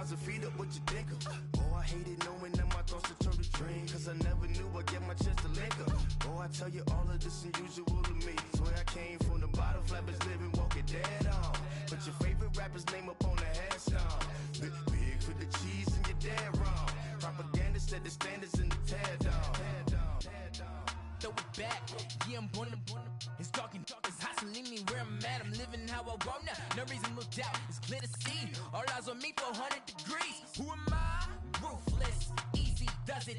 10,000 feet up, what you think of? Oh, I hated knowing that my thoughts would turn to dream, cause I never knew I'd get my chance to link up. Oh, I tell you all of this unusual to me. Swear I came from the bottom, flappers living, walking dead on. Put your favorite rapper's name up on the headstone. Big for the cheese and you're dead wrong. Propaganda set the standards in the tear down. Throw it back, yeah, I'm born. It's talking, it's hustling me where I'm at. I'm living how I want now. No reason to look out, it's clear to see. All eyes on me for 100 degrees. Who am I? Ruthless, easy does it.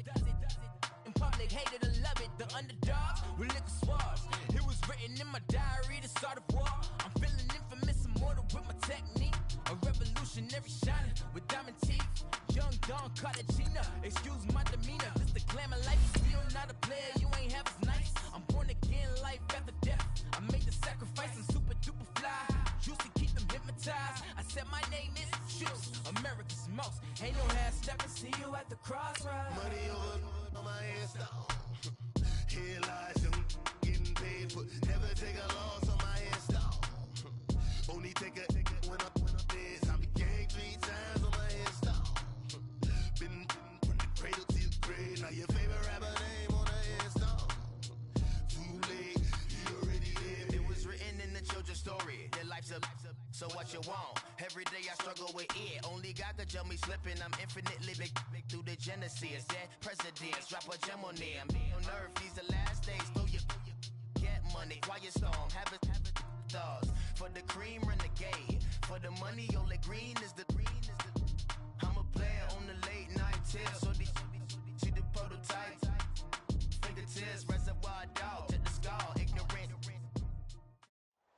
In public, hated to love it. The underdogs with liquor swabs. It was written in my diary to start a war. I'm feeling infamous, immortal with my technique. A revolutionary shining with diamond teeth. Young Don Cartagena, excuse my demeanor. Just the glamour life, still not a player. You ain't half as nice. I'm born again, life after death. I made the sacrifice, I'm super duper fly. Used to keep them hypnotized. I said my name is Shoes, America's most. Ain't no half stepping. See you at the crossroads. Money over on my headstone. Here lies young, getting paid for. Never take a loss on my headstone. Only take a when I'm dead. I became 3 times on my headstone. Been from the cradle to the grave. Now your favorite rapper name on the headstone. Too late, he already lived. It was written in the children's story. Their life's up, so what you want? Every day I struggle with it. Only God could tell me slipping. I'm infinitely big through the genesis. Dead presidents, drop a gem on them. On earth, these the last days. Throw your get money, quiet storm. Have it thoughts. For the cream, renegade. For the money, only green is the green is the. I'm a player on the late night tips. So these see the prototype. Fingertips, reservoir dog to the skull. Ignorant.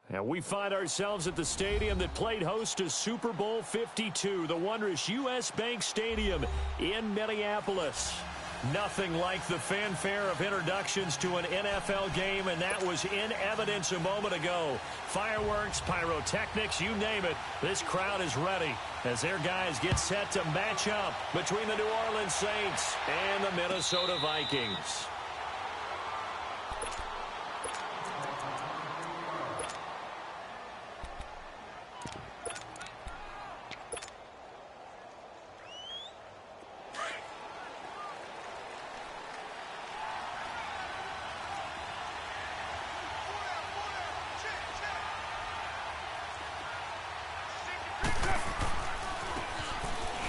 And we find ourselves at the stadium that played host to Super Bowl 52, the wondrous U.S. Bank Stadium in Minneapolis. Nothing like the fanfare of introductions to an NFL game, and that was in evidence a moment ago. Fireworks, pyrotechnics, you name it. This crowd is ready as their guys get set to match up between the New Orleans Saints and the Minnesota Vikings.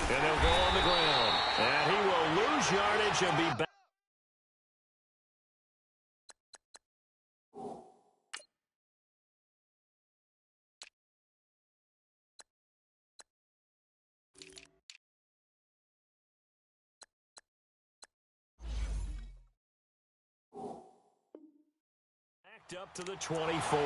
And they'll go on the ground. And he will lose yardage and be back. Backed up to the 24.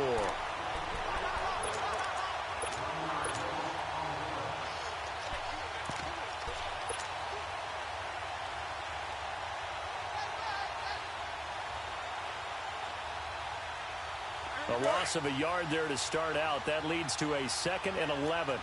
A loss of a yard there to start out. That leads to a 2nd and 11.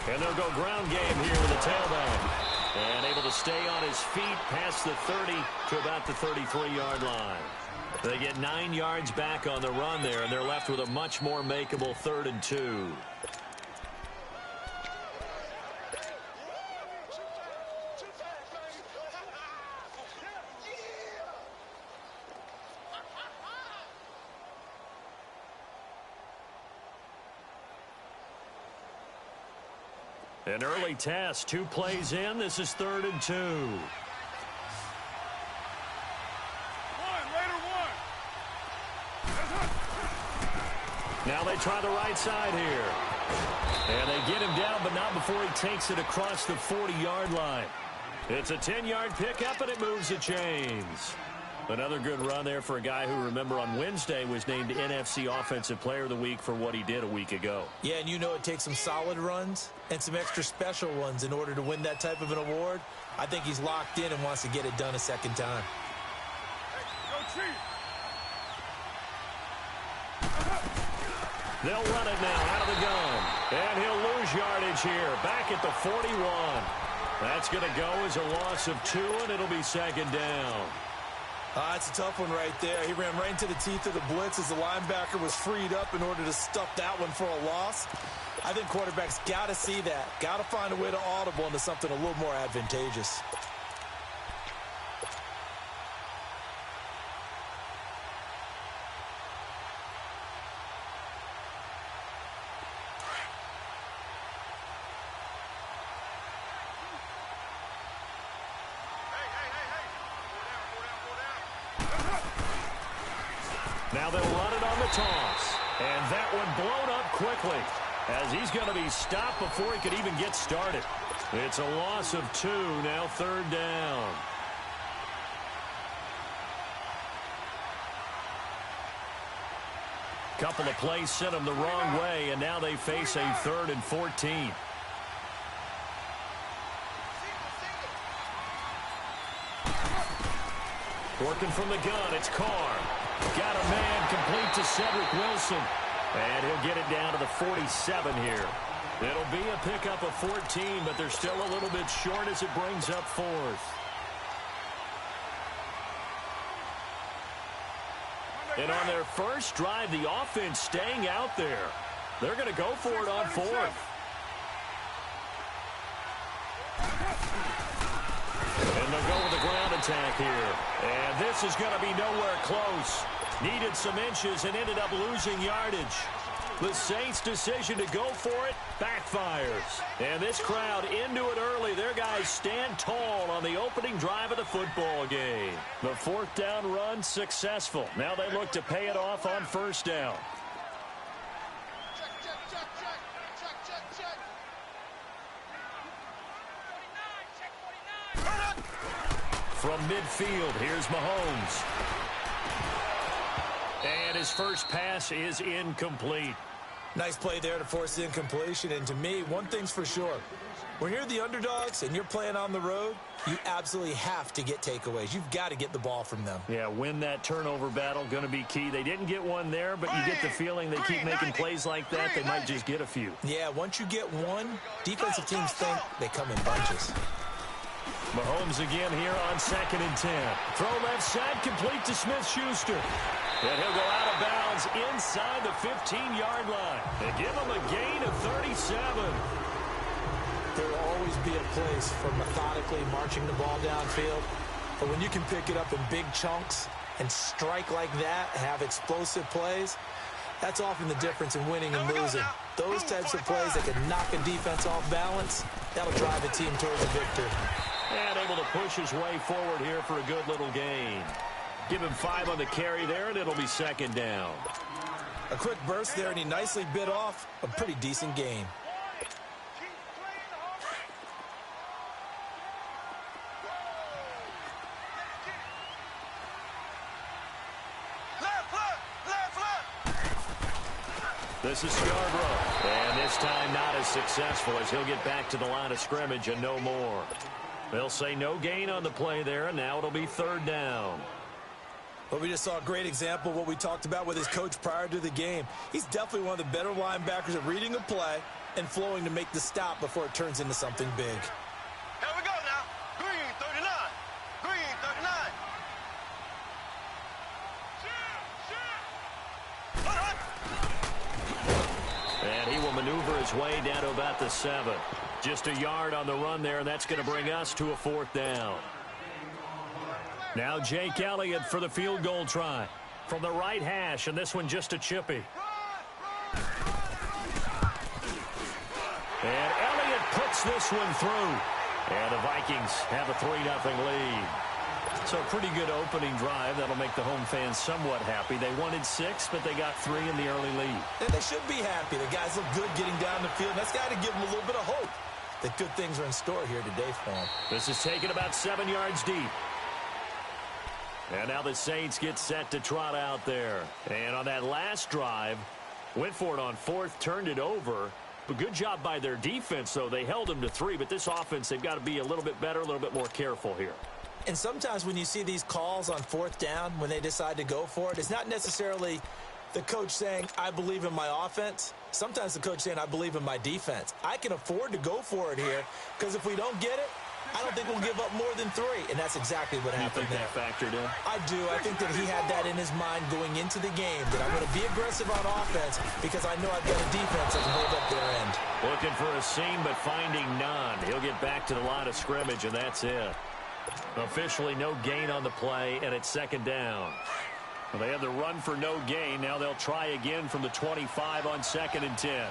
And they'll go ground game here with the tailback. And able to stay on his feet past the 30 to about the 33-yard line. They get 9 yards back on the run there, and they're left with a much more makeable 3rd and 2. An early test, 2 plays in. This is 3rd and 2. Now they try the right side here. And they get him down, but not before he takes it across the 40-yard line. It's a 10-yard pickup, and it moves the chains. Another good run there for a guy who, remember, on Wednesday was named NFC Offensive Player of the Week for what he did a week ago. Yeah, and you know it takes some solid runs and some extra special ones in order to win that type of an award. I think he's locked in and wants to get it done a second time. They'll run it now out of the gun. And he'll lose yardage here, back at the 41. That's going to go as a loss of 2, and it'll be 2nd down. That's a tough one right there. He ran right into the teeth of the blitz as the linebacker was freed up in order to stuff that one for a loss. I think quarterbacks got to see that. Got to find a way to audible into something a little more advantageous. Now they'll run it on the toss. And that one blown up quickly as he's going to be stopped before he could even get started. It's a loss of 2, now third down. Couple of plays sent them the wrong way, and now they face a 3rd and 14. Working from the gun, it's Carr. Got a man complete to Cedric Wilson. And he'll get it down to the 47 here. It'll be a pickup of 14, but they're still a little bit short as it brings up 4th. And on their first drive, the offense staying out there. They're going to go for it on 4th. And they'll go with the ground attack here. And this is going to be nowhere close. Needed some inches and ended up losing yardage. The Saints' decision to go for it backfires. And this crowd into it early. Their guys stand tall on the opening drive of the football game. The 4th down run successful. Now they look to pay it off on 1st down. From midfield, here's Mahomes. And his first pass is incomplete. Nice play there to force the incompletion. And to me, one thing's for sure. When you're the underdogs and you're playing on the road, you absolutely have to get takeaways. You've got to get the ball from them. Yeah, win that turnover battle, going to be key. They didn't get one there, but you get the feeling they keep making plays like that, they might just get a few. Yeah, once you get one, defensive teams think they come in bunches. Mahomes again here on 2nd and 10. Throw left side, complete to Smith-Schuster. And he'll go out of bounds inside the 15-yard line. They give him a gain of 37. There will always be a place for methodically marching the ball downfield. But when you can pick it up in big chunks and strike like that, have explosive plays, that's often the difference in winning and losing. Those types of plays that can knock a defense off balance, that'll drive a team towards a victory. And able to push his way forward here for a good little gain. Give him 5 on the carry there, and it'll be 2nd down. A quick burst there, and he nicely bit off a pretty decent gain. This is Scarborough. And this time not as successful as he'll get back to the line of scrimmage and no more. They'll say no gain on the play there, and now it'll be 3rd down. Well, we just saw a great example of what we talked about with his coach prior to the game. He's definitely one of the better linebackers at reading a play and flowing to make the stop before it turns into something big. Here we go now. Green 39. Green 39. And he will maneuver his way down to about the 7. Just a yard on the run there, and that's going to bring us to a 4th down. Now Jake Elliott for the field goal try. From the right hash, and this one just a chippy. And Elliott puts this one through. And the Vikings have a 3-0 lead. So a pretty good opening drive. That'll make the home fans somewhat happy. They wanted 6, but they got 3 in the early lead. And they should be happy. The guys look good getting down the field. That's got to give them a little bit of hope that good things are in store here today for them. This is taken about 7 yards deep. And now the Saints get set to trot out there. And on that last drive, went for it on 4th, turned it over. But good job by their defense, though. They held them to 3, but this offense, they've got to be a little bit better, a little bit more careful here. And sometimes when you see these calls on 4th down, when they decide to go for it, it's not necessarily the coach saying, I believe in my offense. Sometimes the coach saying, I believe in my defense. I can afford to go for it here because if we don't get it, I don't think we'll give up more than 3, and that's exactly what happened there. You think that factored in? I do. I think that he had that in his mind going into the game, that I'm going to be aggressive on offense because I know I've got a defense that can hold up their end. Looking for a seam, but finding none. He'll get back to the line of scrimmage, and that's it. Officially no gain on the play, and it's second down. Well, they had the run for no gain. Now they'll try again from the 25 on 2nd and 10.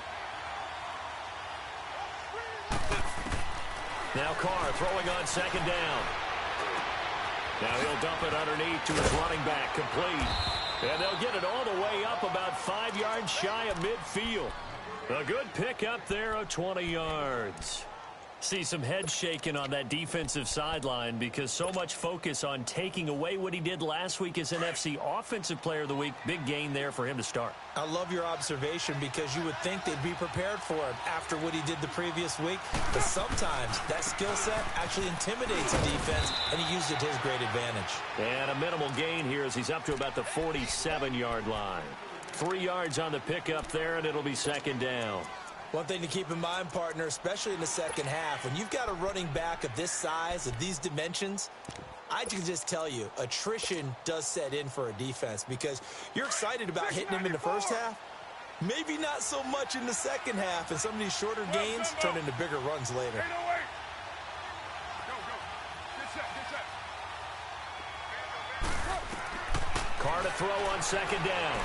Now Carr throwing on 2nd down. Now he'll dump it underneath to his running back, complete. And they'll get it all the way up about 5 yards shy of midfield. A good pickup there of 20 yards. See some head shaking on that defensive sideline because so much focus on taking away what he did last week as NFC Offensive Player of the Week. Big gain there for him to start. I love your observation because you would think they'd be prepared for him after what he did the previous week. But sometimes that skill set actually intimidates a defense, and he used it to his great advantage. And a minimal gain here as he's up to about the 47-yard line. 3 yards on the pickup there, and it'll be second down. One thing to keep in mind, partner, especially in the second half, when you've got a running back of this size, of these dimensions, I can just tell you, attrition does set in for a defense because you're excited about hitting him in the first half. Maybe not so much in the second half, and some of these shorter gains turn into bigger runs later. Carr to throw on 2nd down.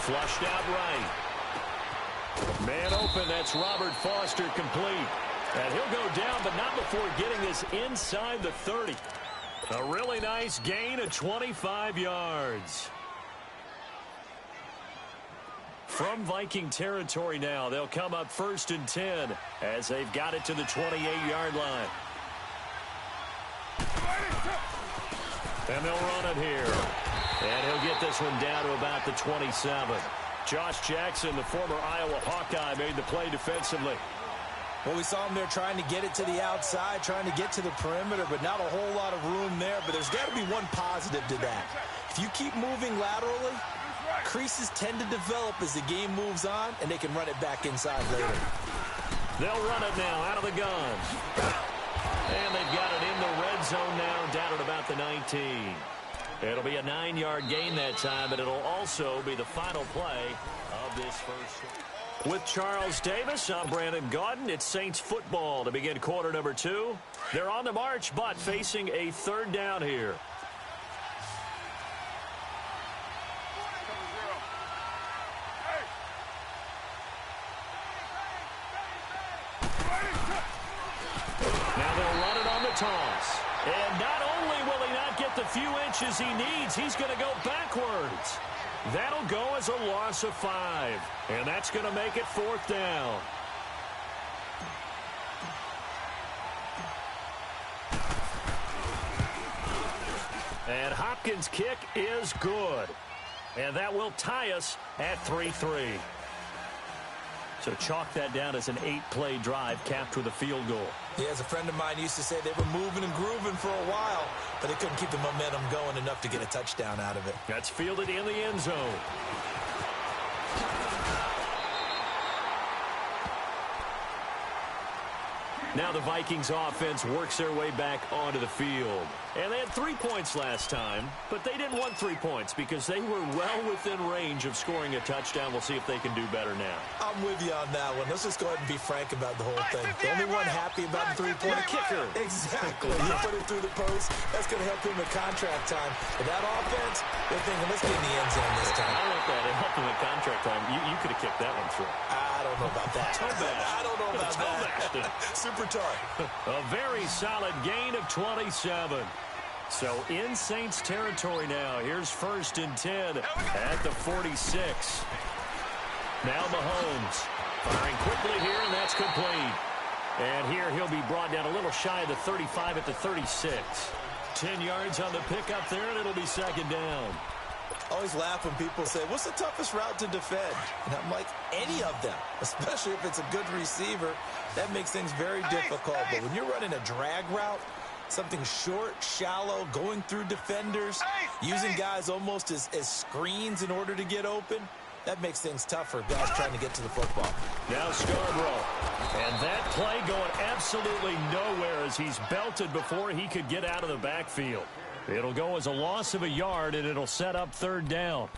Flushed out right. Man open, that's Robert Foster, complete. And he'll go down, but not before getting this inside the 30. A really nice gain of 25 yards. From Viking territory now, they'll come up 1st and 10 as they've got it to the 28-yard line. And they'll run it here. And he'll get this one down to about the 27. Josh Jackson, the former Iowa Hawkeye, made the play defensively. Well, we saw him there trying to get it to the outside, trying to get to the perimeter, but not a whole lot of room there. But there's got to be one positive to that. If you keep moving laterally, creases tend to develop as the game moves on, and they can run it back inside later. They'll run it now out of the gun. And they've got it in the red zone now, down at about the 19. It'll be a 9-yard gain that time, but it'll also be the final play of this first. With Charles Davis, I'm Brandon Gaudin. It's Saints football to begin quarter number 2. They're on the march, but facing a 3rd down here. Now they'll run it on the toss. And not only will he not get the few inches he needs, he's going to go backwards. That'll go as a loss of 5. And that's going to make it 4th down. And Hopkins' kick is good. And that will tie us at 3-3. So chalk that down as an 8-play drive capped with a field goal. Yeah, as a friend of mine used to say, they were moving and grooving for a while, but they couldn't keep the momentum going enough to get a touchdown out of it. That's fielded in the end zone. Now the Vikings offense works their way back onto the field. And they had 3 points last time, but they didn't want 3 points because they were well within range of scoring a touchdown. We'll see if they can do better now. I'm with you on that one. Let's just go ahead and be frank about the whole thing. The only one happy about the 3-point kicker. Exactly. You put it through the post. That's going to help him at contract time. But that offense, they're thinking, let's get in the end zone this time. I like that. It helped him at contract time. You could have kicked that one through. I don't know about that. I don't know about that. Super tart. A very solid gain of 27. So in Saints territory now. Here's 1st and 10 at the 46. Now Mahomes firing quickly here, and that's complete. And here he'll be brought down a little shy of the 35 at the 36. 10 yards on the pickup there, and it'll be 2nd down. I always laugh when people say, what's the toughest route to defend? And I'm like, any of them, especially if it's a good receiver. That makes things very difficult. But when you're running a drag route, something short, shallow, going through defenders, using guys almost as screens in order to get open, that makes things tough for guys trying to get to the football. Now Scarborough. And that play going absolutely nowhere as he's belted before he could get out of the backfield. It'll go as a loss of a yard, and it'll set up third down.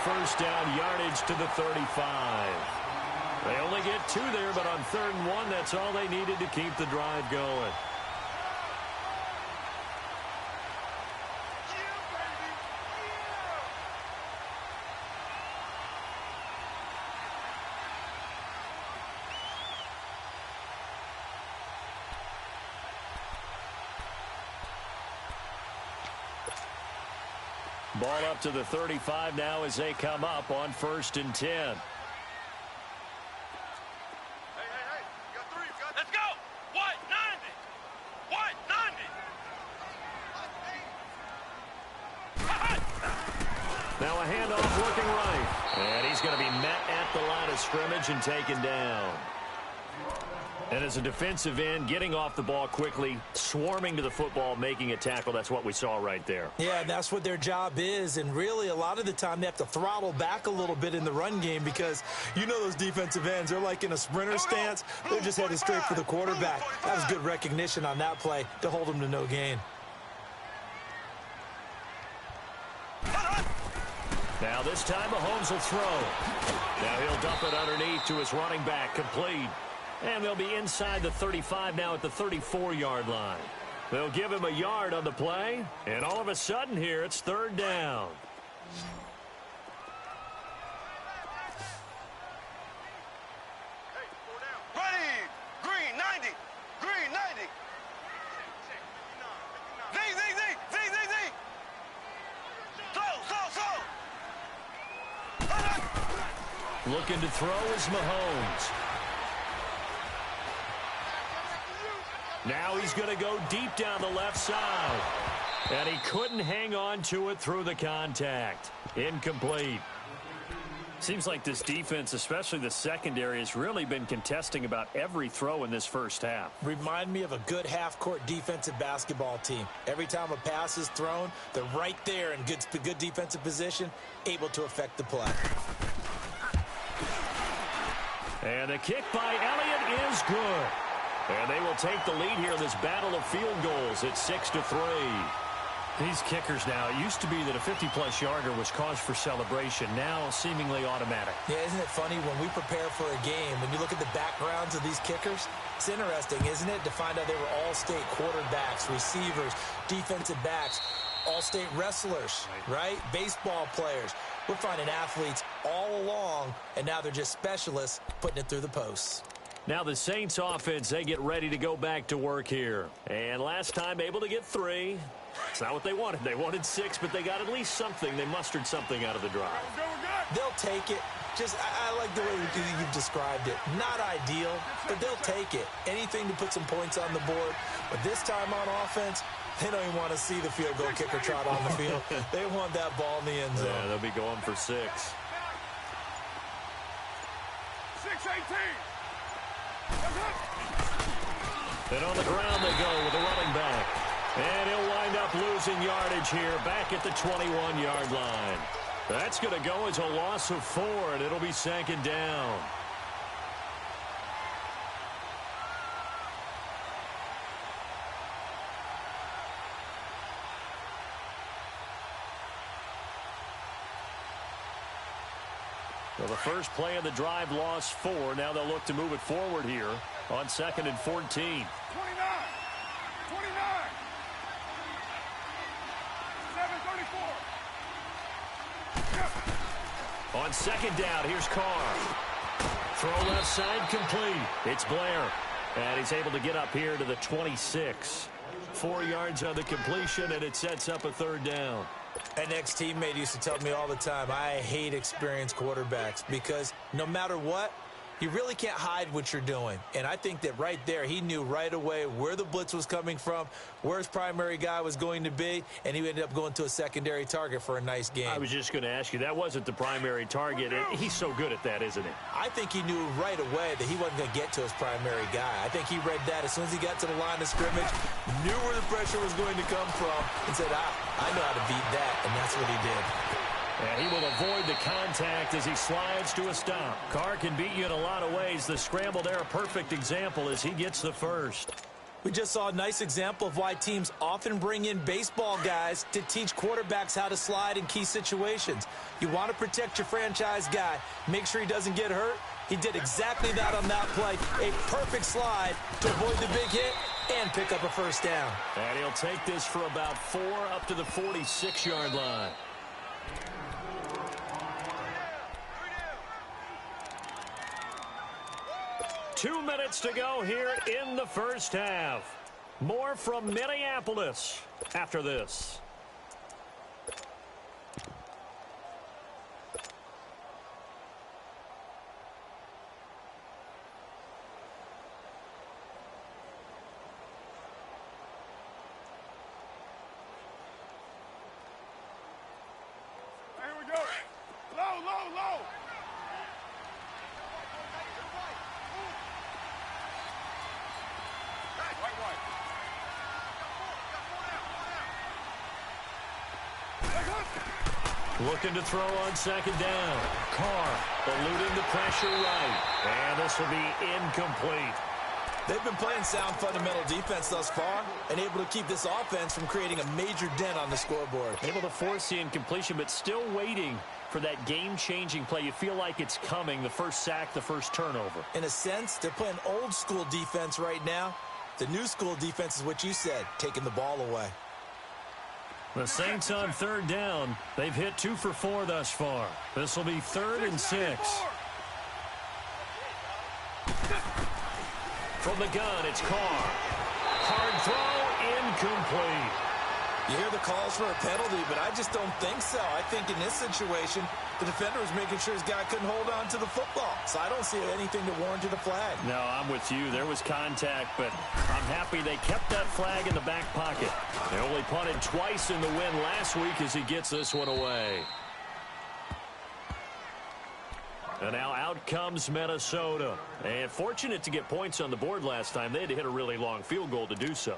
First down yardage to the 35. They only get 2 there, but on 3rd and 1, that's all they needed to keep the drive going. Ball up to the 35 now as they come up on 1st and 10. Hey, you got 3. Let's go! White, 90! White, 90! Now a handoff looking right. And he's going to be met at the line of scrimmage and taken down. And as a defensive end, getting off the ball quickly, swarming to the football, making a tackle, that's what we saw right there. Yeah, that's what their job is. And really, a lot of the time, they have to throttle back a little bit in the run game because you know those defensive ends, they're like in a sprinter stance. They're just headed straight for the quarterback. That was good recognition on that play to hold him to no gain. Now this time, Mahomes will throw. Now he'll dump it underneath to his running back, complete. And they'll be inside the 35 now at the 34-yard line. They'll give him a yard on the play, and all of a sudden here, it's 3rd down. Ready! Green, 90! Green, 90! Z! Slow! Looking to throw is Mahomes. Now he's going to go deep down the left side. And he couldn't hang on to it through the contact. Incomplete. Seems like this defense, especially the secondary, has really been contesting about every throw in this first half. Remind me of a good half-court defensive basketball team. Every time a pass is thrown, they're right there in good defensive position, able to affect the play. And the kick by Elliott is good. And they will take the lead here in this battle of field goals at 6-3. These kickers now, it used to be that a 50-plus yarder was cause for celebration. Now seemingly automatic. Yeah, isn't it funny when we prepare for a game, when you look at the backgrounds of these kickers, it's interesting, isn't it, to find out they were all-state quarterbacks, receivers, defensive backs, all-state wrestlers, right? Baseball players. We're finding athletes all along, and now they're just specialists putting it through the posts. Now the Saints offense, they get ready to go back to work here. And last time able to get 3. It's not what they wanted. They wanted 6, but they got at least something. They mustered something out of the drive. They'll take it. Just, I like the way you've described it. Not ideal, but they'll take it. Anything to put some points on the board. But this time on offense, they don't even want to see the field goal kicker trot on the field. They want that ball in the end zone. Yeah, they'll be going for 6. 6-18. And on the ground they go with the running back. And he'll wind up losing yardage here back at the 21-yard line. That's going to go as a loss of 4, and it'll be 2nd down. Well, the first play of the drive lost 4. Now they'll look to move it forward here on 2nd and 14. 29. 7:34. On 2nd down, here's Carr. Throw left side, complete. It's Blair. And he's able to get up here to the 26. 4 yards on the completion, and it sets up a 3rd down. An ex-teammate used to tell me all the time, I hate experienced quarterbacks because no matter what, You really can't hide what you're doing. And I think that right there, he knew right away where the blitz was coming from, where his primary guy was going to be, and he ended up going to a secondary target for a nice game. I was just going to ask you, that wasn't the primary target. He's so good at that, isn't he? I think he knew right away that he wasn't going to get to his primary guy. I think he read that as soon as he got to the line of scrimmage, knew where the pressure was going to come from, and said, I know how to beat that, and that's what he did. And he will avoid the contact as he slides to a stop. Carr can beat you in a lot of ways. The scramble there, a perfect example as he gets the first. We just saw a nice example of why teams often bring in baseball guys to teach quarterbacks how to slide in key situations. You want to protect your franchise guy. Make sure he doesn't get hurt. He did exactly that on that play. A perfect slide to avoid the big hit and pick up a first down. And he'll take this for about 4 up to the 46-yard line. Two minutes to go here in the first half. More from Minneapolis after this. Here we go. Low, low, low. Looking to throw on second down. Carr eluding the pressure right. And this will be incomplete. They've been playing sound fundamental defense thus far and able to keep this offense from creating a major dent on the scoreboard. Able to force the incompletion, but still waiting for that game-changing play. You feel like it's coming, the first sack, the first turnover. In a sense, they're playing old-school defense right now. The new school defense is what you said, taking the ball away. The Saints on third down. They've hit 2 for 4 thus far. This will be 3rd and 6. From the gun, it's Carr. Hard throw, incomplete. You hear the calls for a penalty, but I just don't think so. I think in this situation, the defender was making sure his guy couldn't hold on to the football. So I don't see anything to warrant a flag. No, I'm with you. There was contact, but I'm happy they kept that flag in the back pocket. They only punted twice in the win last week as he gets this one away. And now out comes Minnesota. And fortunate to get points on the board last time. They had to hit a really long field goal to do so.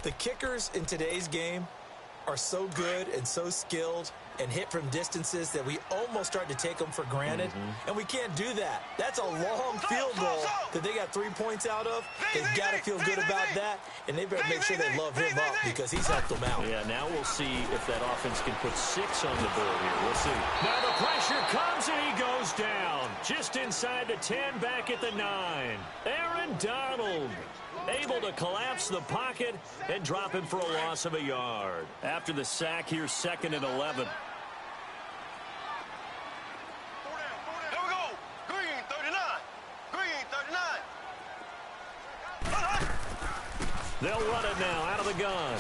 The kickers in today's game are so good and so skilled and hit from distances that we almost start to take them for granted. And we can't do that. That's a long field goal that they got 3 points out of. They've got to feel good about that, and they better make sure they love him up because he's helped them out. Yeah, now we'll see if that offense can put 6 on the board here. We'll see. Now the pressure comes, and he goes down. Just inside the 10, back at the 9. Aaron Donald able to collapse the pocket and drop him for a loss of a yard. After the sack, here's 2nd and 11. Here we go. Green 39. Green 39. They'll run it now out of the gun.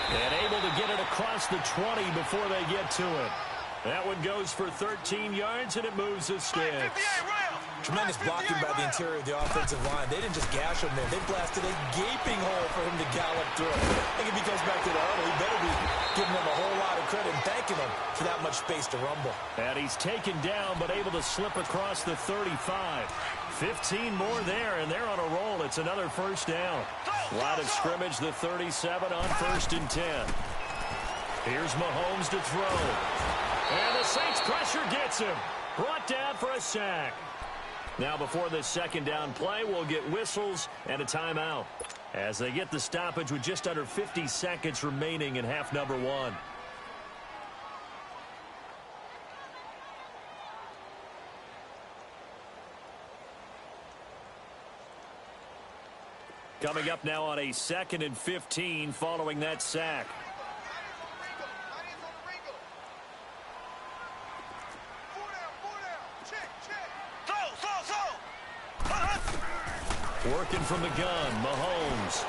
And able to get it across the 20 before they get to it. That one goes for 13 yards, and it moves the sticks. Tremendous blocking by the interior of the offensive line. They didn't just gash him there. They blasted a gaping hole for him to gallop through. I think if he goes back to the huddle, he better be giving them a whole lot of credit and thanking them for that much space to rumble. And he's taken down, but able to slip across the 35. 15 more there, and they're on a roll. It's another first down. Line of scrimmage, the 37 on 1st and 10. Here's Mahomes to throw. And the Saints pressure gets him. Brought down for a sack. Now before this second down play, we'll get whistles and a timeout as they get the stoppage with just under 50 seconds remaining in half number 1. Coming up now on a 2nd and 15 following that sack. Working from the gun, Mahomes.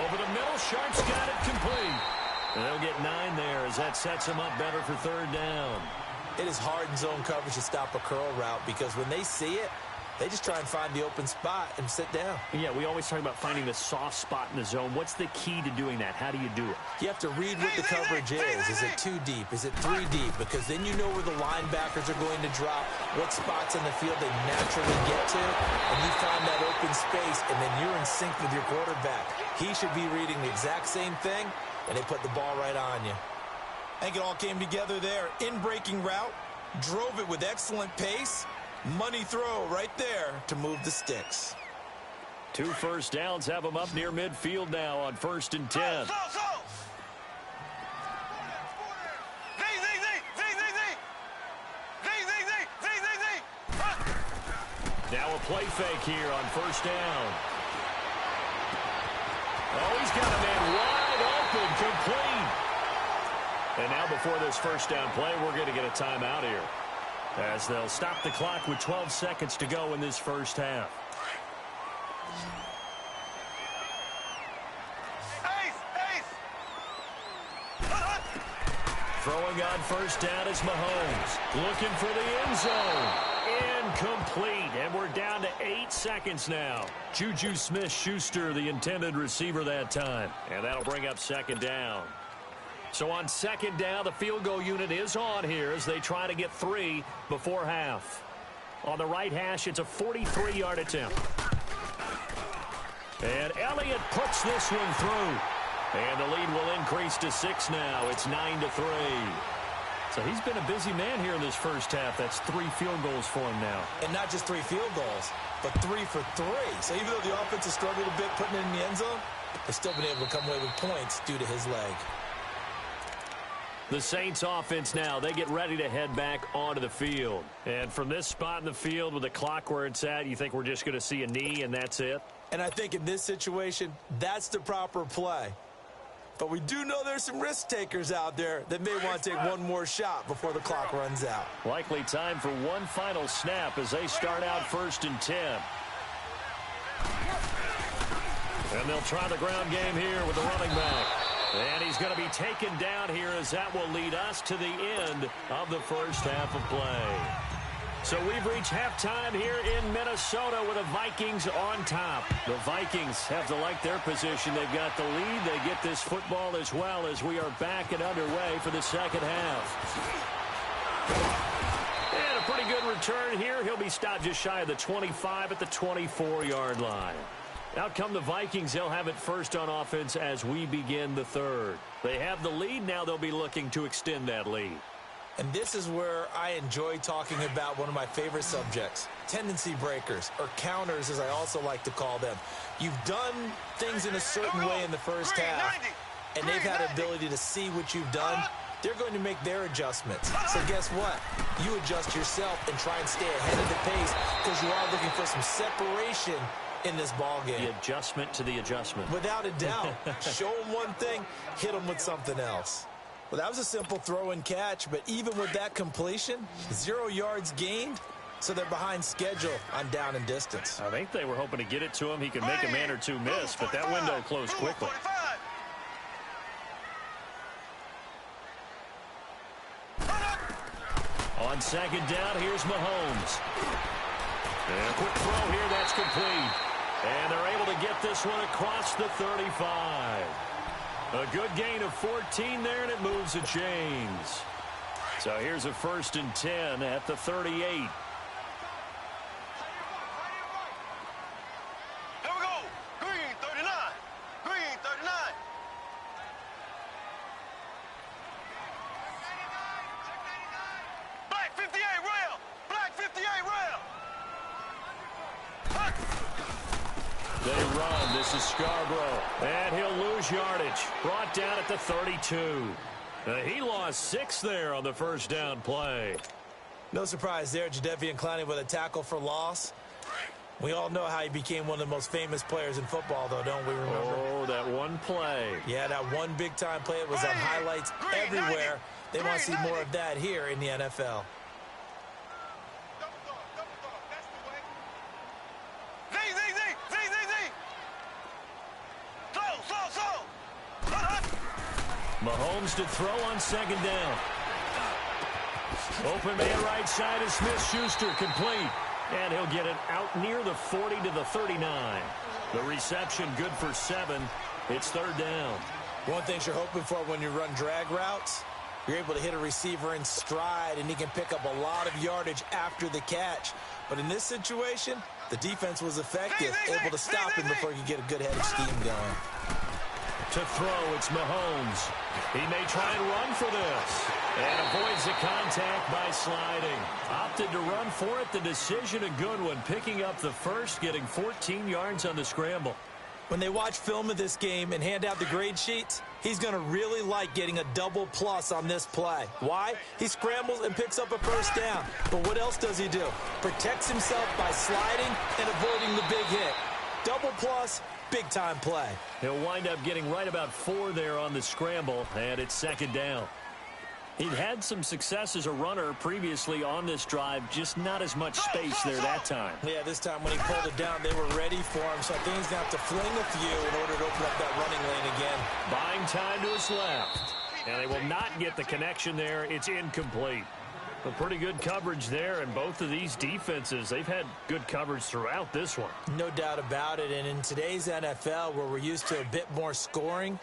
Over the middle, Sharp's got it complete. And they'll get 9 there as that sets him up better for 3rd down. It is hard in zone coverage to stop a curl route because when they see it, they just try and find the open spot and sit down. Yeah, we always talk about finding the soft spot in the zone. What's the key to doing that? How do you do it? You have to read what the coverage is. Is it 2 deep? Is it 3 deep? Because then you know where the linebackers are going to drop, what spots in the field they naturally get to, and you find that open space, and then you're in sync with your quarterback. He should be reading the exact same thing, and they put the ball right on you. I think it all came together there. In-breaking route, drove it with excellent pace. Money throw right there to move the sticks. 2 first downs have them up near midfield now on 1st and 10. Now a play fake here on 1st down. Oh, he's got a man wide open, complete. And now before this 1st down play, we're going to get a timeout here, as they'll stop the clock with 12 seconds to go in this 1st half. Throwing on 1st down is Mahomes. Looking for the end zone. Incomplete. And we're down to 8 seconds now. Juju Smith-Schuster, the intended receiver that time. And that'll bring up 2nd down. So on 2nd down, the field goal unit is on here as they try to get 3 before half. On the right hash, it's a 43-yard attempt. And Elliott puts this one through. And the lead will increase to 6 now. It's 9-3. So he's been a busy man here in this 1st half. That's 3 field goals for him now. And not just 3 field goals, but 3 for 3. So even though the offense has struggled a bit putting it in the end zone, they've still been able to come away with points due to his leg. The Saints offense now, they get ready to head back onto the field. And from this spot in the field with the clock where it's at, you think we're just going to see a knee and that's it? And I think in this situation, that's the proper play. But we do know there's some risk takers out there that may want to take one more shot before the clock runs out. Likely time for one final snap as they start out 1st and 10. And they'll try the ground game here with the running back. And he's going to be taken down here as that will lead us to the end of the 1st half of play. So we've reached halftime here in Minnesota with the Vikings on top. The Vikings have to like their position. They've got the lead. They get this football as well as we are back and underway for the 2nd half. And a pretty good return here. He'll be stopped just shy of the 25 at the 24-yard line. Out come the Vikings. They'll have it first on offense as we begin the 3rd. They have the lead. Now they'll be looking to extend that lead. And this is where I enjoy talking about one of my favorite subjects, tendency breakers, or counters as I also like to call them. You've done things in a certain way in the 1st half, and they've had the ability to see what you've done. They're going to make their adjustments. So guess what? You adjust yourself and try and stay ahead of the pace because you are looking for some separation in this ball game. The adjustment to the adjustment. Without a doubt. Show them one thing, hit them with something else. Well, that was a simple throw and catch, but even with that completion, 0 yards gained, so they're behind schedule on down and distance. I think they were hoping to get it to him. He could make a man or 2 miss, but that window closed quickly. On 2nd down, here's Mahomes. And a quick throw here, that's complete. And they're able to get this one across the 35. A good gain of 14 there, and it moves the chains. So here's a 1st and 10 at the 38. Here we go. Green 39. Green 39. Black 58 rail. Black 58 rail. They run. This is Scarborough. And he'll lose yardage. Brought down at the 32. He lost 6 there on the 1st down play. No surprise there, Jadeveon Clowney with a tackle for loss. We all know how he became one of the most famous players in football, though, don't we remember? Oh, that one play. Yeah, that one big-time play. It was on highlights everywhere. They want to see more of that here in the NFL. Mahomes to throw on 2nd down. Open man right side is Smith-Schuster, complete. And he'll get it out near the 40 to the 39. The reception good for 7. It's third down. One thing you're hoping for when you run drag routes, you're able to hit a receiver in stride, and he can pick up a lot of yardage after the catch. But in this situation, the defense was effective, able to stop him before he could get a good head of steam going. To throw, it's Mahomes. He may try and run for this. And avoids the contact by sliding. Opted to run for it. The decision a good one. Picking up the first, getting 14 yards on the scramble. When they watch film of this game and hand out the grade sheets, he's going to really like getting a double plus on this play. Why? He scrambles and picks up a first down. But what else does he do? Protects himself by sliding and avoiding the big hit. Double plus, big-time play. He'll wind up getting right about 4 there on the scramble, and it's second down. He'd had some success as a runner previously on this drive, just not as much space there that time. Yeah, this time when he pulled it down, they were ready for him, so I think he's going to have to fling a few in order to open up that running lane again. Buying time to his left, and they will not get the connection there. It's incomplete. But pretty good coverage there, and both of these defenses, they've had good coverage throughout this one. No doubt about it, and in today's NFL, where we're used to a bit more scoring,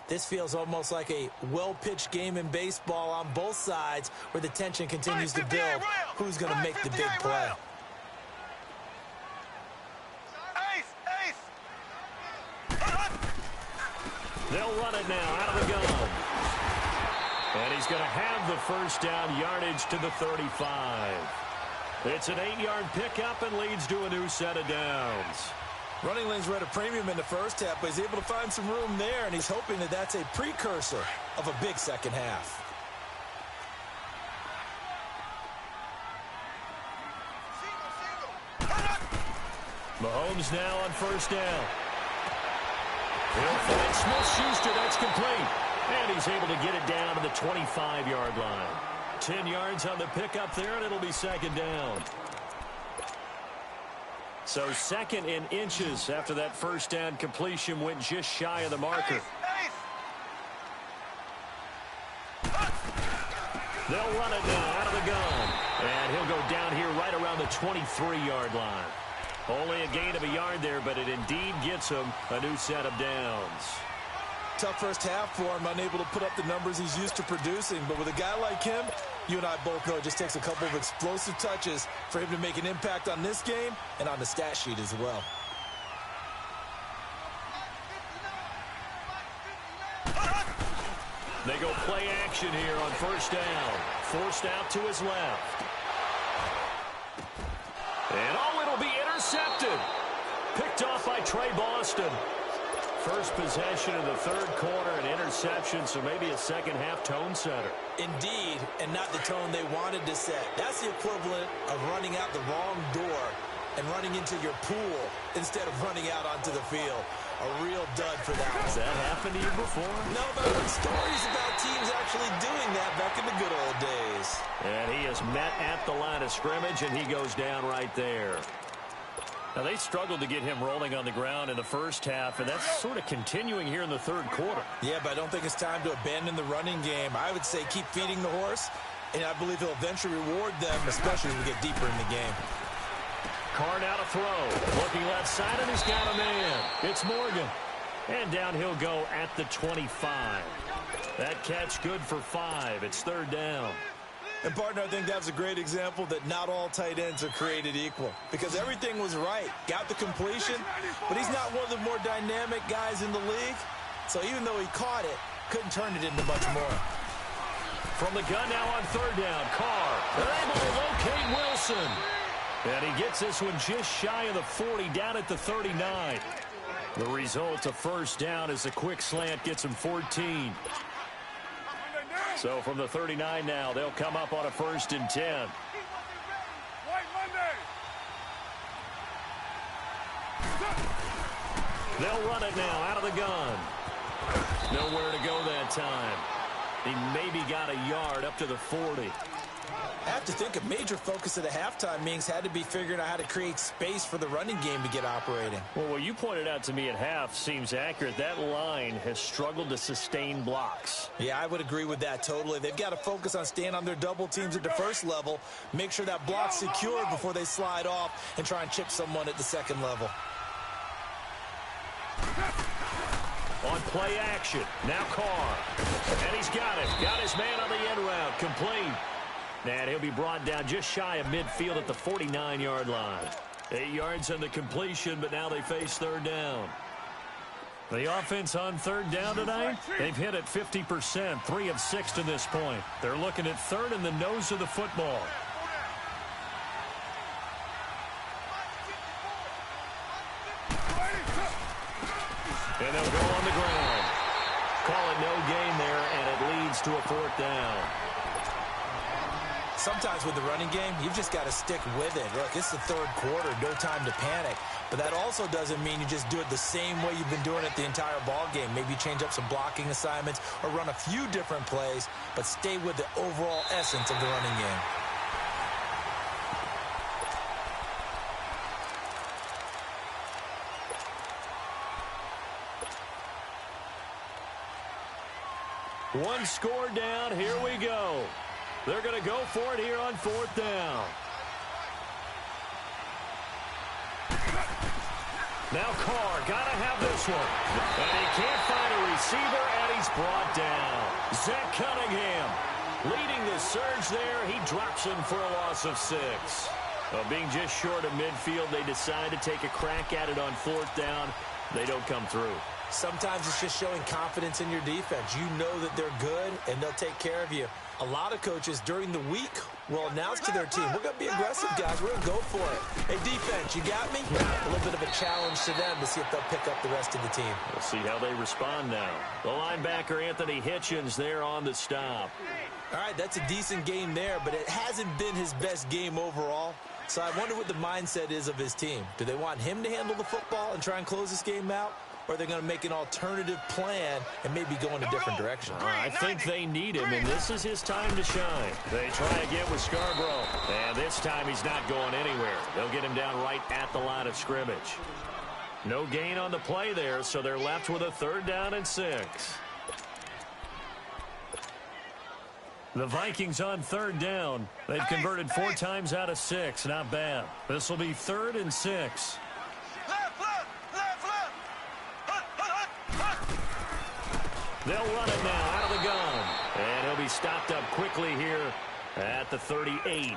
this feels almost like a well-pitched game in baseball on both sides where the tension continues to build. Who's going to make the big play? They'll run it now out of the gun. And he's going to have the first down, yardage to the 35. It's an 8-yard pickup and leads to a new set of downs. Running lanes were at a premium in the first half, but he's able to find some room there, and he's hoping that that's a precursor of a big second half. Mahomes now on first down. He'll find Smith-Schuster. That's complete. And he's able to get it down to the 25-yard line. 10 yards on the pickup there, and it'll be second down. So second in inches after that first down completion went just shy of the marker. They'll run it now out of the gun. And he'll go down here right around the 23-yard line. Only a gain of a yard there, but it indeed gets him a new set of downs. Tough first half for him, unable to put up the numbers he's used to producing. But with a guy like him, you and I both know it just takes a couple of explosive touches for him to make an impact on this game and on the stat sheet as well. They go play action here on first down. Forced out to his left. And it'll be intercepted. Picked off by Trey Boston. First possession of the third quarter, an interception, so maybe a second-half tone setter. Indeed, and not the tone they wanted to set. That's the equivalent of running out the wrong door and running into your pool instead of running out onto the field. A real dud for that one. Has that happened to you before? No, but I've heard stories about teams actually doing that back in the good old days. And he is met at the line of scrimmage, and he goes down right there. Now, they struggled to get him rolling on the ground in the first half, and that's sort of continuing here in the third quarter. Yeah, but I don't think it's time to abandon the running game. I would say keep feeding the horse, and I believe he'll eventually reward them, especially as we get deeper in the game. Carr now to throw. Looking left side, and he's got a man. It's Morgan. And down he'll go at the 25. That catch good for 5. It's third down. And, partner, I think that's a great example that not all tight ends are created equal. Because everything was right. Got the completion, but he's not one of the more dynamic guys in the league. So even though he caught it, couldn't turn it into much more. From the gun now on third down, Carr. They're able to locate Wilson. And he gets this one just shy of the 40, down at the 39. The result, a first down as a quick slant gets him 14. So from the 39 now, they'll come up on a 1st and 10. They'll run it now out of the gun. Nowhere to go that time. He maybe got a yard up to the 40. I have to think a major focus of the halftime meetings had to be figuring out how to create space for the running game to get operating. Well, what you pointed out to me at half seems accurate. That line has struggled to sustain blocks. Yeah, I would agree with that totally. They've got to focus on staying on their double teams at the first level, make sure that block's secured before they slide off and try and chip someone at the second level. On play action, now Carr. And he's got it. Got his man on the end route, complete. And he'll be brought down just shy of midfield at the 49-yard line. 8 yards on the completion, but now they face third down. The offense on third down tonight, they've hit at 50%, 3 of 6 to this point. They're looking at third in the nose of the football. And they'll go on the ground. Call it no gain there, and it leads to a fourth down. Sometimes with the running game, you've just got to stick with it. Look, it's the third quarter, no time to panic. But that also doesn't mean you just do it the same way you've been doing it the entire ball game. Maybe change up some blocking assignments or run a few different plays, but stay with the overall essence of the running game. One score down. Here we go. They're going to go for it here on fourth down. Now Carr got to have this one. And he can't find a receiver, and he's brought down. Zach Cunningham leading the surge there. He drops him for a loss of 6. Being just short of midfield, they decide to take a crack at it on fourth down. They don't come through. Sometimes it's just showing confidence in your defense. You know that they're good, and they'll take care of you. A lot of coaches during the week will announce to their team, we're going to be aggressive, guys. We're going to go for it. Hey, defense, you got me? A little bit of a challenge to them to see if they'll pick up the rest of the team. We'll see how they respond now. The linebacker, Anthony Hitchens, there on the stop. All right, that's a decent game there, but it hasn't been his best game overall. So I wonder what the mindset is of his team. Do they want him to handle the football and try and close this game out? Or they're going to make an alternative plan and maybe go in a different direction? I think they need him, and this is his time to shine. They try again with Scarborough, and this time he's not going anywhere. They'll get him down right at the line of scrimmage. No gain on the play there, so they're left with a third down and 6. The Vikings on third down. They've converted 4 times out of 6. Not bad. This will be 3rd and 6. They'll run it now out of the gun. And he'll be stopped up quickly here at the 38.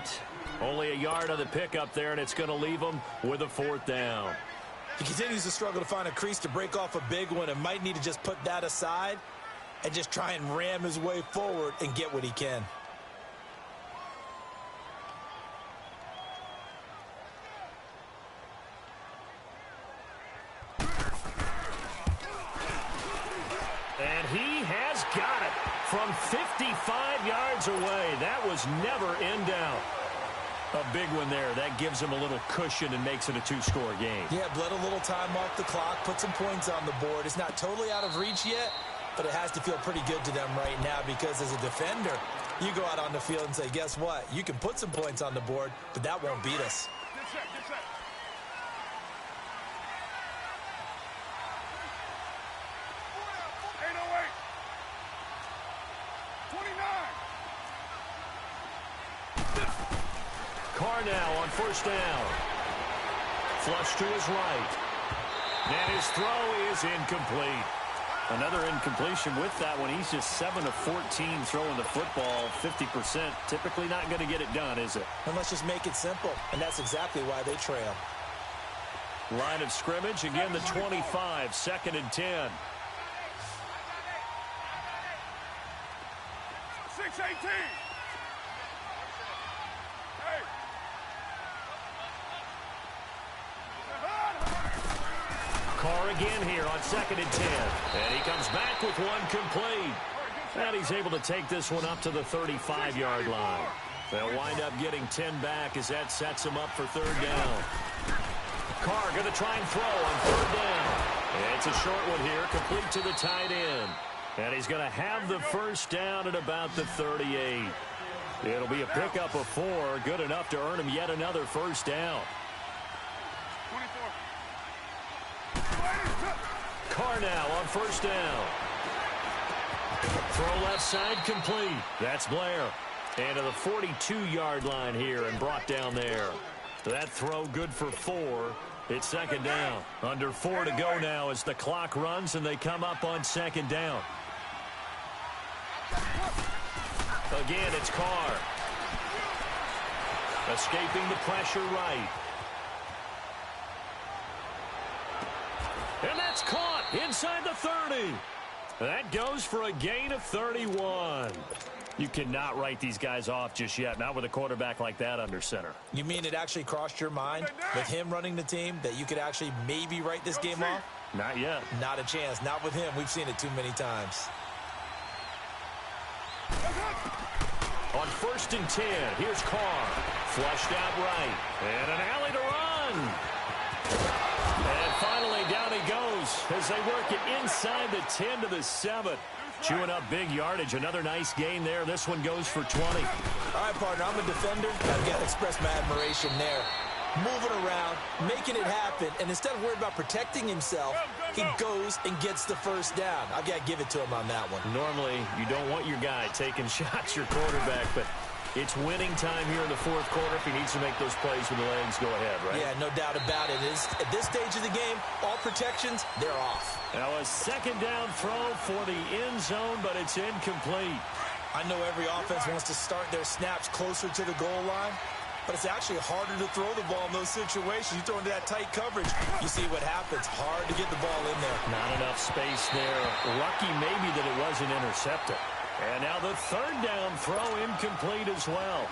Only a yard on the pickup there, and it's going to leave them with a fourth down. He continues to struggle to find a crease to break off a big one and might need to just put that aside and just try and ram his way forward and get what he can. And he has got it from 55 yards away. That was never in doubt. A big one there. That gives him a little cushion and makes it a 2-score game. Yeah, bled a little time off the clock, put some points on the board. It's not totally out of reach yet, but it has to feel pretty good to them right now because as a defender, you go out on the field and say, guess what? You can put some points on the board, but that won't beat us. Carr now on first down. Flush to his right. And his throw is incomplete. Another incompletion with that one. He's just 7 of 14 throwing the football, 50%. Typically not going to get it done, is it? And let's just make it simple. And that's exactly why they trail. Line of scrimmage, again the 25, 2nd and 10. 6-18. Carr again here on 2nd and 10. And he comes back with one complete. And he's able to take this one up to the 35-yard line. They'll wind up getting 10 back as that sets him up for third down. Carr going to try and throw on third down. It's a short one here, complete to the tight end. And he's going to have the first down at about the 38. It'll be a pickup of 4, good enough to earn him yet another first down. 24. Carr now on first down. Throw left side complete. That's Blair. And to the 42-yard line here and brought down there. That throw good for 4. It's second down. Under 4 to go now as the clock runs and they come up on second down. Again, it's Carr. Escaping the pressure right. And that's caught inside the 30. That goes for a gain of 31. You cannot write these guys off just yet, not with a quarterback like that under center. You mean it actually crossed your mind with him running the team that you could actually maybe write this game off? Not yet. Not a chance. Not with him. We've seen it too many times. On 1st and 10, here's Carr. Flushed out right. And an alley to run. And finally, down he goes as they work it inside the 10 to the 7. Chewing up big yardage. Another nice gain there. This one goes for 20. All right, partner, I'm a defender. I've got to express my admiration there. Moving around, making it happen, and instead of worrying about protecting himself, he goes and gets the first down. I've got to give it to him on that one. Normally, you don't want your guy taking shots, your quarterback, but it's winning time here in the fourth quarter. If he needs to make those plays with the legs, go ahead, right? Yeah, no doubt about it. At this stage of the game, all protections, they're off. Now a second down throw for the end zone, but it's incomplete. I know every offense wants to start their snaps closer to the goal line, but it's actually harder to throw the ball in those situations. You throw into that tight coverage, you see what happens. Hard to get the ball in there. Not enough space there. Lucky maybe that it wasn't intercepted. And now the third down throw incomplete as well.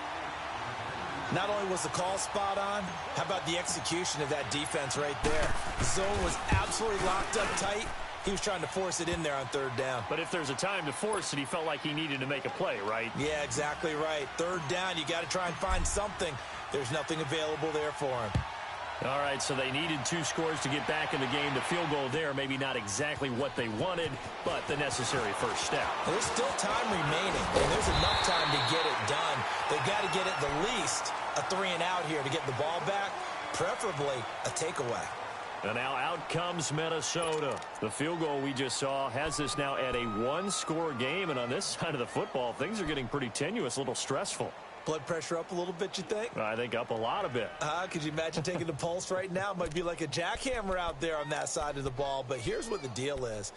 Not only was the call spot on, how about the execution of that defense right there? Zone was absolutely locked up tight. He was trying to force it in there on third down. But if there's a time to force it, he felt like he needed to make a play, right? Yeah, exactly right. Third down, you got to try and find something. There's nothing available there for him. All right, so they needed 2 scores to get back in the game. The field goal there, maybe not exactly what they wanted, but the necessary first step. Well, there's still time remaining, and there's enough time to get it done. They've got to get at the least a 3-and-out here to get the ball back, preferably a takeaway. And now out comes Minnesota. The field goal we just saw has this now at a 1-score game, and on this side of the football, things are getting pretty tenuous, a little stressful. Blood pressure up a little bit, you think? I think up a lot a bit. Could you imagine taking the pulse right now? It might be like a jackhammer out there on that side of the ball. But here's what the deal is.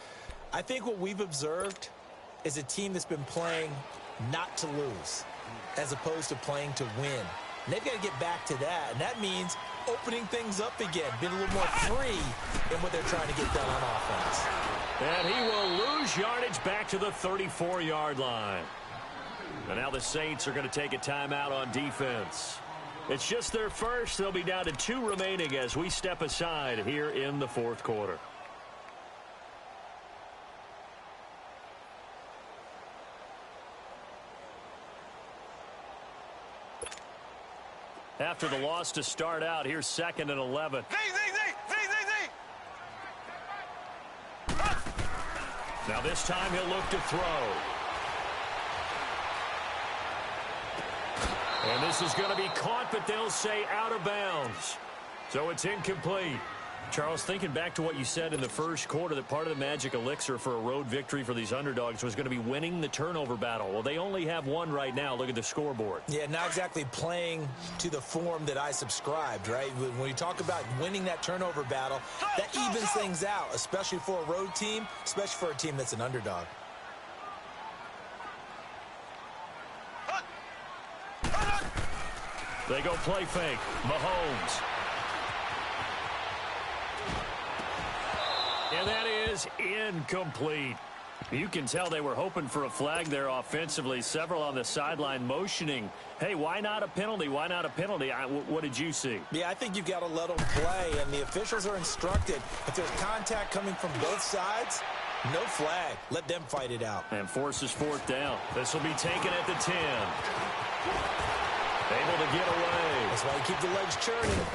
I think what we've observed is a team that's been playing not to lose as opposed to playing to win. And they've got to get back to that. And that means opening things up again, being a little more free in what they're trying to get done on offense. And he will lose yardage back to the 34-yard line. And now the Saints are going to take a timeout on defense. It's just their first. They'll be down to 2 remaining as we step aside here in the fourth quarter. After the loss to start out, here's 2nd and 11. Z. Now this time he'll look to throw. And this is going to be caught, but they'll say out of bounds. So it's incomplete. Charles, thinking back to what you said in the first quarter, that part of the magic elixir for a road victory for these underdogs was going to be winning the turnover battle. Well, they only have 1 right now. Look at the scoreboard. Yeah, not exactly playing to the form that I subscribed, right? When you talk about winning that turnover battle, that evens things out, especially for a road team, especially for a team that's an underdog. They go play fake. Mahomes. And that is incomplete. You can tell they were hoping for a flag there offensively. Several on the sideline motioning, hey, why not a penalty? Why not a penalty? What did you see? Yeah, I think you've got to let them play, and the officials are instructed. If there's contact coming from both sides, no flag. Let them fight it out. And forces 4th down. This will be taken at the 10. Able to get away. That's why you keep the legs churning.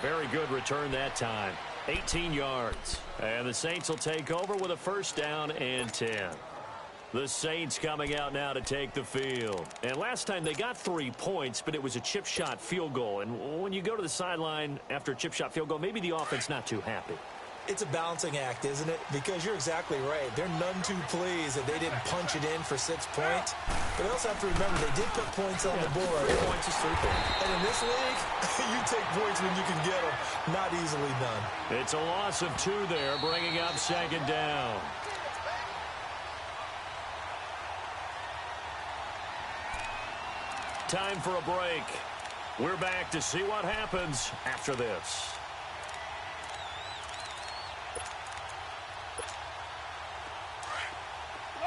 Very good return that time. 18 yards. And the Saints will take over with a 1st down and 10. The Saints coming out now to take the field. And last time they got 3 points, but it was a chip shot field goal. And when you go to the sideline after a chip shot field goal, maybe the offense not too happy. It's a balancing act, isn't it? Because you're exactly right. They're none too pleased that they didn't punch it in for 6 points. But they also have to remember they did put points on the board. 3 points is 3 points. And in this league, you take points when you can get them. Not easily done. It's a loss of 2 there, bringing up second down. Time for a break. We're back to see what happens after this. Low.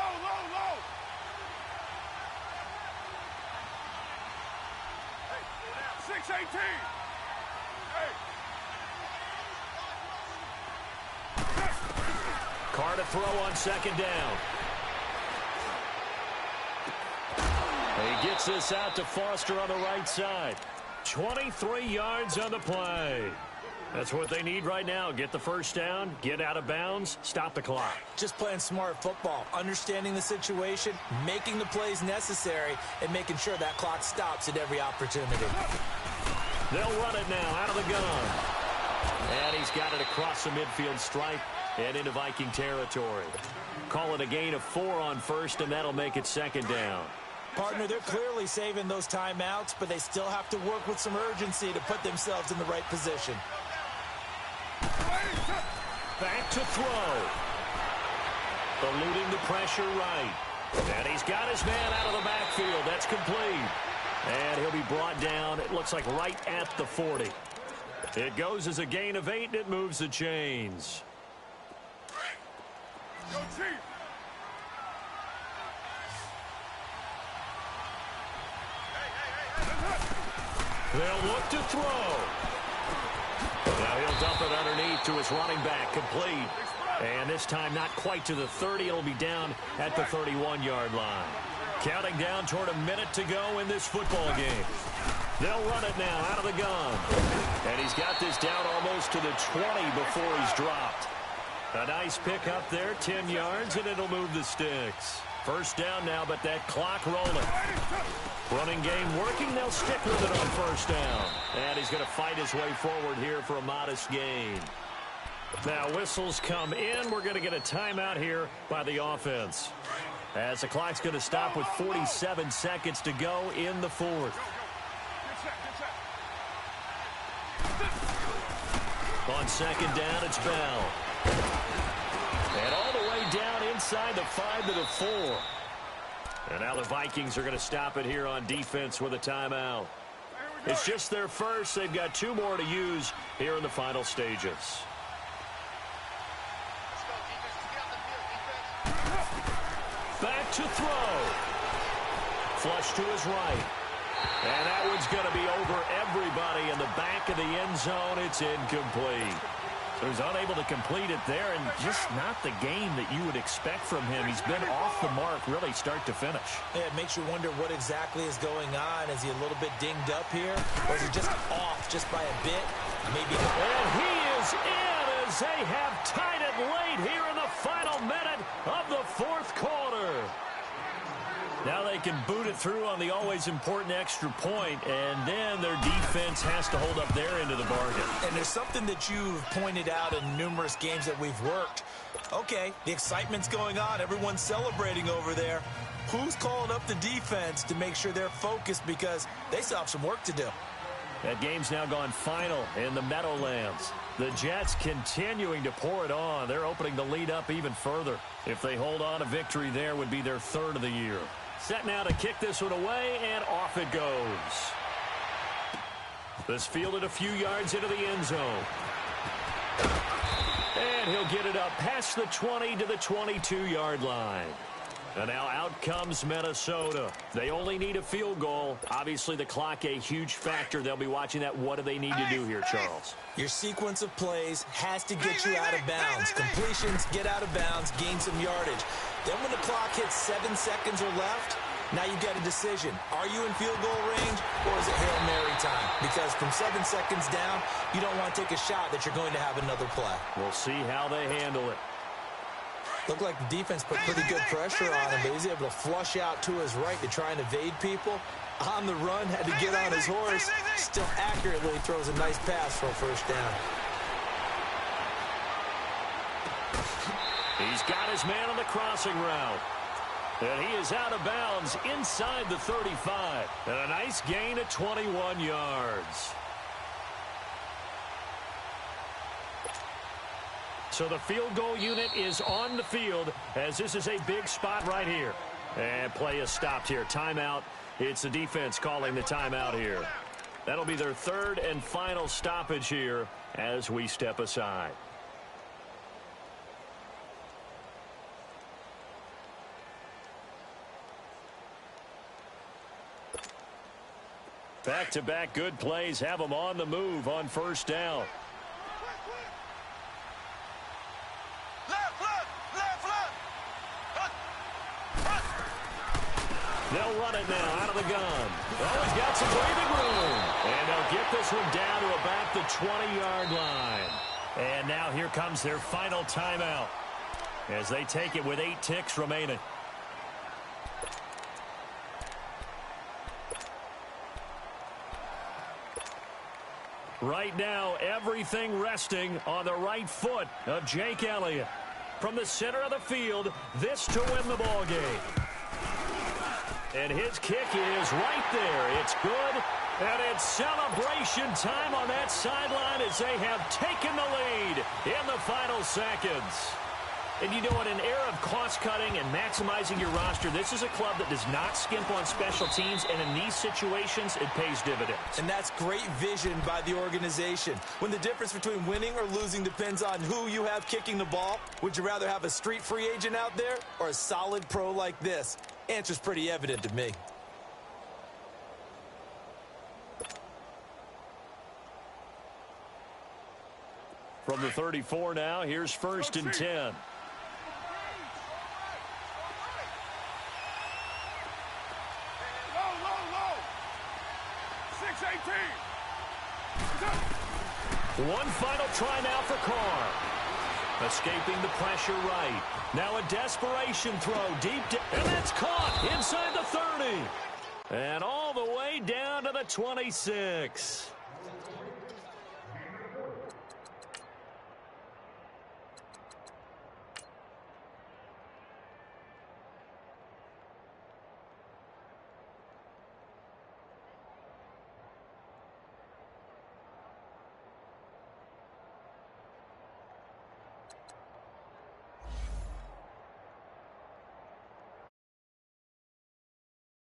Hey, 6-18. Hey. Carr to throw on second down. He gets this out to Foster on the right side. 23 yards on the play. That's what they need right now. Get the first down, get out of bounds, stop the clock. Just playing smart football, understanding the situation, making the plays necessary, and making sure that clock stops at every opportunity. They'll run it now out of the gun. And he's got it across the midfield stripe and into Viking territory. Call it a gain of 4 on first, and that'll make it second down. Partner, they're clearly saving those timeouts, but they still have to work with some urgency to put themselves in the right position. Back to throw. Eluding the pressure right. And he's got his man out of the backfield. That's complete. And he'll be brought down, it looks like right at the 40. It goes as a gain of 8, and it moves the chains. Go, Chief. They'll look to throw. Now he'll dump it underneath to his running back, complete. And this time not quite to the 30. It'll be down at the 31-yard line. Counting down toward a minute to go in this football game. They'll run it now out of the gun. And he's got this down almost to the 20 before he's dropped. A nice pick up there, 10 yards, and it'll move the sticks. First down now, but that clock rolling. Running game working. They'll stick with it on first down. And he's going to fight his way forward here for a modest gain. Now whistles come in. We're going to get a timeout here by the offense. As the clock's going to stop with 47 seconds to go in the fourth. On second down, it's Bell. And all the way down inside the 5 to the 4. And now the Vikings are going to stop it here on defense with a timeout. It's just their first. They've got 2 more to use here in the final stages. Back to throw. Flush to his right. And that one's going to be over everybody in the back of the end zone. It's incomplete. So he's unable to complete it there, and just not the game that you would expect from him. He's been off the mark really start to finish. Yeah, it makes you wonder what exactly is going on. Is he a little bit dinged up here? Or is he just off just by a bit? Maybe. And he is in as they have tied it late here in the final minute of the fourth quarter. Now they can boot it through on the always important extra point, and then their defense has to hold up their end of the bargain. And there's something that you've pointed out in numerous games that we've worked. Okay, the excitement's going on. Everyone's celebrating over there. Who's calling up the defense to make sure they're focused, because they still have some work to do? That game's now gone final in the Meadowlands. The Jets continuing to pour it on. They're opening the lead up even further. If they hold on, a victory there would be their 3rd of the year. Set now to kick this one away, and off it goes. This fielded a few yards into the end zone. And he'll get it up past the 20 to the 22-yard line. And now out comes Minnesota. They only need a field goal. Obviously, the clock a huge factor. They'll be watching that. What do they need to do here, Charles? Your sequence of plays has to get you out of bounds. Completions, get out of bounds, gain some yardage. Then when the clock hits 7 seconds or left, now you've got a decision. Are you in field goal range, or is it Hail Mary time? Because from 7 seconds down, you don't want to take a shot that you're going to have another play. We'll see how they handle it. Looked like the defense put pretty good pressure on him, but he's able to flush out to his right to try and evade people. On the run, had to get on his horse. Still accurately throws a nice pass for a first down. He's got his man on the crossing route. And he is out of bounds inside the 35. And a nice gain of 21 yards. So the field goal unit is on the field as this is a big spot right here. And play is stopped here. Timeout. It's the defense calling the timeout here. That'll be their third and final stoppage here as we step aside. Back-to-back good plays have them on the move on first down. They'll run it now out of the gun. Oh, he's got some breathing room. And they'll get this one down to about the 20-yard line. And now here comes their final timeout as they take it with 8 ticks remaining. Right now, everything resting on the right foot of Jake Elliott. From the center of the field, this to win the ball game. And his kick is right there. It's good. And it's celebration time on that sideline as they have taken the lead in the final seconds. And you know, in an era of cost-cutting and maximizing your roster, this is a club that does not skimp on special teams, and in these situations, it pays dividends. And that's great vision by the organization. When the difference between winning or losing depends on who you have kicking the ball, would you rather have a street free agent out there or a solid pro like this? Answer's pretty evident to me. From the 34 now, here's first and 10. One final try now for Carr. Escaping the pressure right. Now a desperation throw deep, and that's caught inside the 30. And all the way down to the 26.